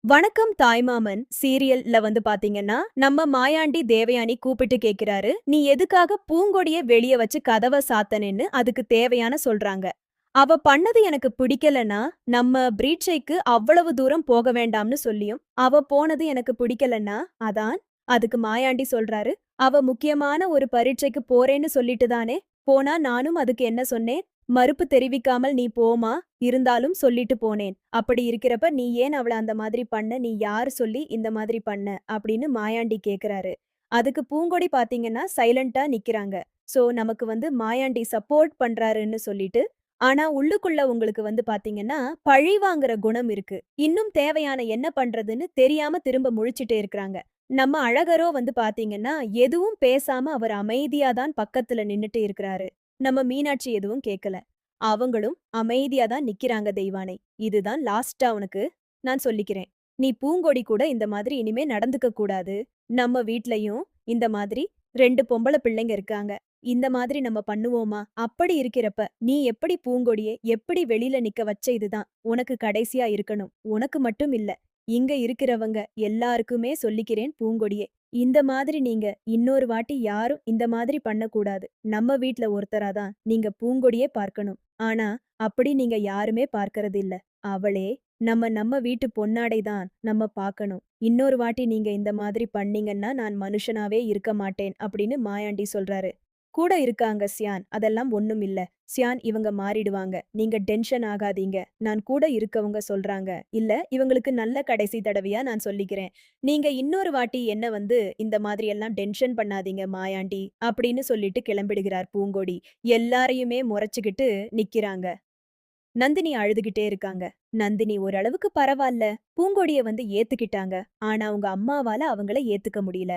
வணக்கம் தாய்மாமன் சீரியல்ல வந்து பாத்தீங்கன்னா, நம்ம மாயாண்டி தேவயானி கூப்பிட்டு கேக்குறாரு, "நீ எதுக்காக பூங்கொடிய வெளிய வச்சு கதவ சாத்தனேன்னு?" அதுக்கு தேவயானை சொல்றாங்க. "அவ பண்ணது எனக்கு பிடிக்கலன்னா, நம்ம பிரீட்சைக்கு அவ்வளவு தூரம் போக வேண்டாம்னு சொல்லியும், அவ போனது எனக்கு பிடிக்கலன்னா, அதான்." அதுக்கு மாயாண்டி சொல்றாரு, "அவ முக்கியமான ஒரு பரீட்சைக்கு போறேன்னு சொல்லிட்டு தானே போனா, நானும் அதுக்கு என்ன சொன்னேன்? மறுப்பு தெரிவிக்காமல் நீ போமா, இருந்தாலும் சொல்லிட்டு போனேன். அப்படி இருக்கிறப்ப நீ ஏன் அவள அந்த மாதிரி பண்ண? நீ யார் சொல்லி இந்த மாதிரி பண்ண?" அப்படின்னு மாயாண்டி கேக்குறாரு. அதுக்கு பூங்கொடி பாத்தீங்கன்னா சைலண்டா நிக்கிறாங்க. சோ நமக்கு வந்து மாயாண்டி சப்போர்ட் பண்றாருன்னு சொல்லிட்டு, ஆனா உள்ளுக்குள்ள உங்களுக்கு வந்து பாத்தீங்கன்னா, பழி வாங்குற குணம் இருக்கு. இன்னும் தேவயான என்ன பண்றதுன்னு தெரியாம திரும்ப முழிச்சுட்டே இருக்கிறாங்க. நம்ம அழகரோ வந்து பாத்தீங்கன்னா, எதுவும் பேசாம அவர் அமைதியா தான் பக்கத்துல நின்னுட்டு இருக்கிறாரு. நம்ம மீனாட்சி எதுவும் கேட்கல. அவங்களும் அமைதியா தான் நிக்கிறாங்க தெய்வானை. இதுதான் லாஸ்ட்டா உனக்கு நான் சொல்லிக்கிறேன். நீ பூங்கொடி கூட இந்த மாதிரி இனிமே நடந்துக்க கூடாது. நம்ம வீட்லயும் இந்த மாதிரி 2 பொம்பள பிள்ளைங்க இருக்காங்க. இந்த மாதிரி நம்ம பண்ணுவோமா? அப்படி இருக்கிறப்ப, நீ எப்படி பூங்கொடிய எப்படி வெளில நிக்க வச்ச இதுதான் உனக்கு கடைசியா இருக்கணும். உனக்கு மட்டும் இல்ல. இங்க இருக்கிறவங்க எல்லாருக்குமே சொல்லிக்கிறேன் பூங்கொடியே. இந்த மாதிரி நீங்க இன்னொரு வாட்டி யாரும் இந்த மாதிரி பண்ணக்கூடாது. நம்ம வீட்ல ஒருத்தரா தான் நீங்க பூங்கொடியே பார்க்கணும். ஆனா, அப்படி நீங்க யாருமே பார்க்கறதில்ல. அவளே நம்ம வீட்டு பொன்னாடை தான் நம்ம பார்க்கணும். இன்னொரு வாட்டி நீங்க இந்த மாதிரி பண்ணீங்கன்னா, நான் மனுஷனாவே இருக்க மாட்டேன் அப்படின்னு மாயாண்டி சொல்றாரு. கூட இருக்காங்க சியான். அதெல்லாம் ஒண்ணும் இல்ல. சியான் இவங்க மாறிடுவாங்க. நீங்க டென்ஷன் ஆகாதீங்க. நான் கூட இருக்கவங்க சொல்றாங்க. இல்ல இவங்களுக்கு நல்ல கடைசி தடவையா நான் சொல்லிக்கிறேன். நீங்க இன்னொரு வாட்டி என்ன வந்து இந்த மாதிரி எல்லாம் டென்ஷன் பண்ணாதீங்க மாயாண்டி அப்படின்னு சொல்லிட்டு கிளம்பிடுகிறார் பூங்கொடி. எல்லாரையுமே முறைச்சுக்கிட்டு நிக்கிறாங்க. நந்தினி அழுதுகிட்டே இருக்காங்க. நந்தினி ஓரளவுக்கு பரவால்ல. பூங்கொடிய வந்து ஏத்துக்கிட்டாங்க. ஆனா உங்க அம்மாவால அவங்கள ஏத்துக்க முடியல.